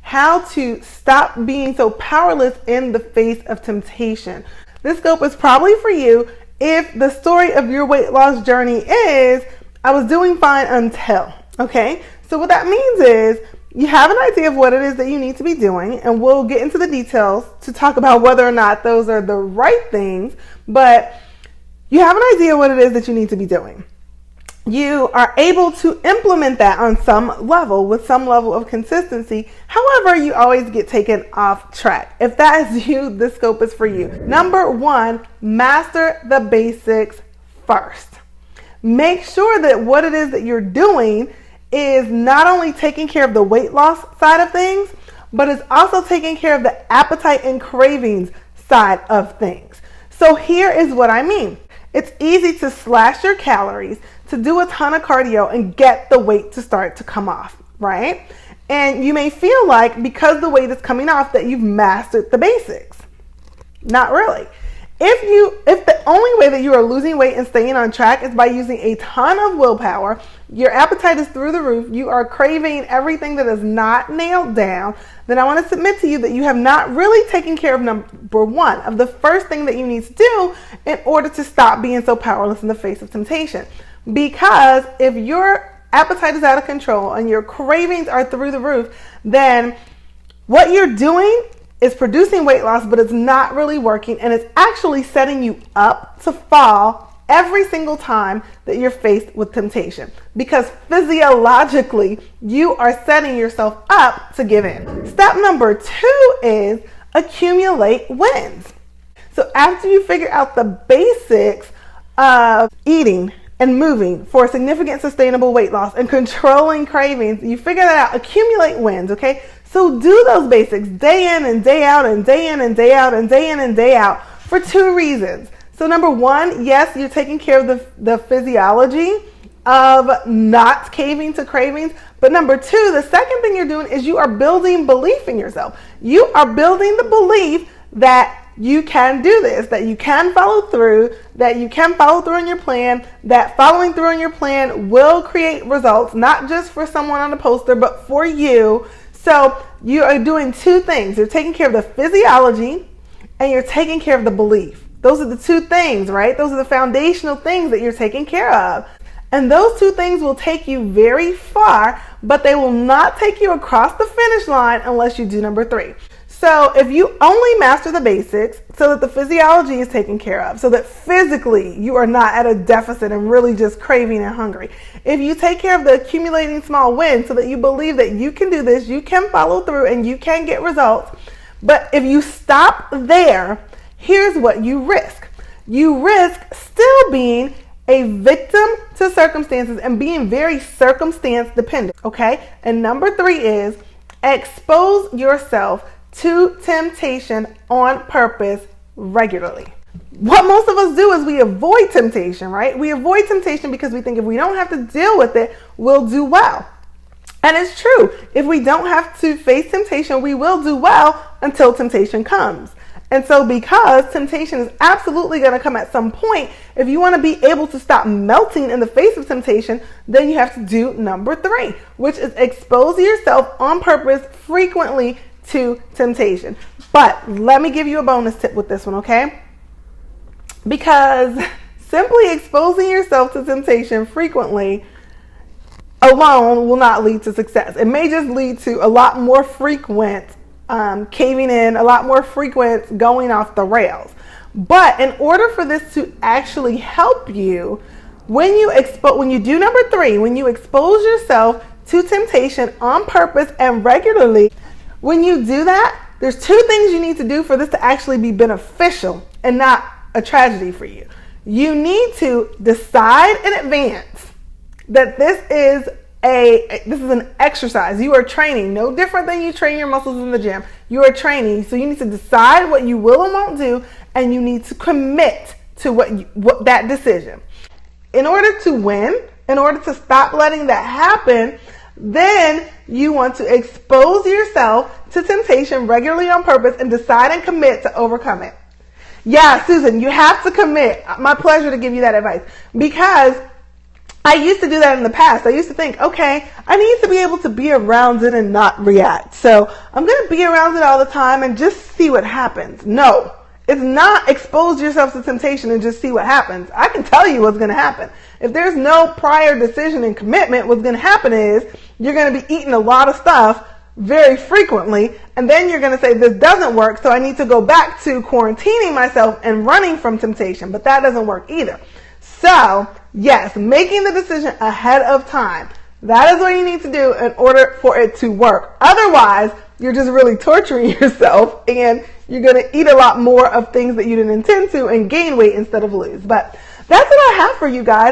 how to stop being so powerless in the face of temptation. This scope is probably for you if the story of your weight loss journey is, I was doing fine until, okay? So what that means is you have an idea of what it is that you need to be doing, and we'll get into the details to talk about whether or not those are the right things, but you have an idea what it is that you need to be doing. You are able to implement that on some level with some level of consistency. However, you always get taken off track. If that is you, this scope is for you. Number one, master the basics first. Make sure that what it is that you're doing is not only taking care of the weight loss side of things, but it's also taking care of the appetite and cravings side of things. So here is what I mean. It's easy to slash your calories, to do a ton of cardio and get the weight to start to come off, right? And you may feel like because the weight is coming off that you've mastered the basics. Not really. If the only way that you are losing weight and staying on track is by using a ton of willpower, your appetite is through the roof, you are craving everything that is not nailed down, then I want to submit to you that you have not really taken care of number one, of the first thing that you need to do in order to stop being so powerless in the face of temptation. Because if your appetite is out of control and your cravings are through the roof, then what you're doing is producing weight loss, but it's not really working, and it's actually setting you up to fall every single time that you're faced with temptation, because physiologically you are setting yourself up to give in. Step number two is accumulate wins. So after you figure out the basics of eating and moving for significant sustainable weight loss and controlling cravings, you figure that out, accumulate wins, okay? So do those basics day in and day out and day in and day out and day in and day out for two reasons. So number one, yes, you're taking care of the physiology of not caving to cravings. But number two, the second thing you're doing is you are building belief in yourself. You are building the belief that you can do this, that you can follow through, that you can follow through on your plan, that following through on your plan will create results, not just for someone on a poster, but for you. So you are doing two things. You're taking care of the physiology and you're taking care of the belief. Those are the two things, right? Those are the foundational things that you're taking care of. And those two things will take you very far, but they will not take you across the finish line unless you do number three. So if you only master the basics so that the physiology is taken care of, so that physically you are not at a deficit and really just craving and hungry. If you take care of the accumulating small wins so that you believe that you can do this, you can follow through and you can get results. But if you stop there, here's what you risk. You risk still being a victim to circumstances and being very circumstance dependent, okay? And number three is expose yourself to temptation on purpose regularly. What most of us do is we avoid temptation, right? We avoid temptation because we think if we don't have to deal with it, we'll do well. And it's true. If we don't have to face temptation, we will do well until temptation comes. And so because temptation is absolutely going to come at some point, if you want to be able to stop melting in the face of temptation, then you have to do number three, which is expose yourself on purpose frequently to temptation. But let me give you a bonus tip with this one, okay? Because simply exposing yourself to temptation frequently alone will not lead to success. It may just lead to a lot more frequent caving in, a lot more frequent going off the rails. But in order for this to actually help you, when you do number three, when you expose yourself to temptation on purpose and regularly, when you do that, there's two things you need to do for this to actually be beneficial and not a tragedy for you. You need to decide in advance that this is an exercise. You are training, no different than you train your muscles in the gym. You are training, so you need to decide what you will and won't do, and you need to commit to what that decision. In order to win, in order to stop letting that happen, then you want to expose yourself to temptation regularly on purpose and decide and commit to overcome it. Yeah, Susan, you have to commit. My pleasure to give you that advice, because I used to do that in the past. I used to think, okay, I need to be able to be around it and not react. So I'm going to be around it all the time and just see what happens. No, it's not expose yourself to temptation and just see what happens. I can tell you what's going to happen. If there's no prior decision and commitment, what's going to happen is you're going to be eating a lot of stuff very frequently, and then you're going to say, this doesn't work, so I need to go back to quarantining myself and running from temptation. But that doesn't work either. So, yes, making the decision ahead of time. That is what you need to do in order for it to work. Otherwise, you're just really torturing yourself, and you're going to eat a lot more of things that you didn't intend to and gain weight instead of lose. But that's what I have for you guys.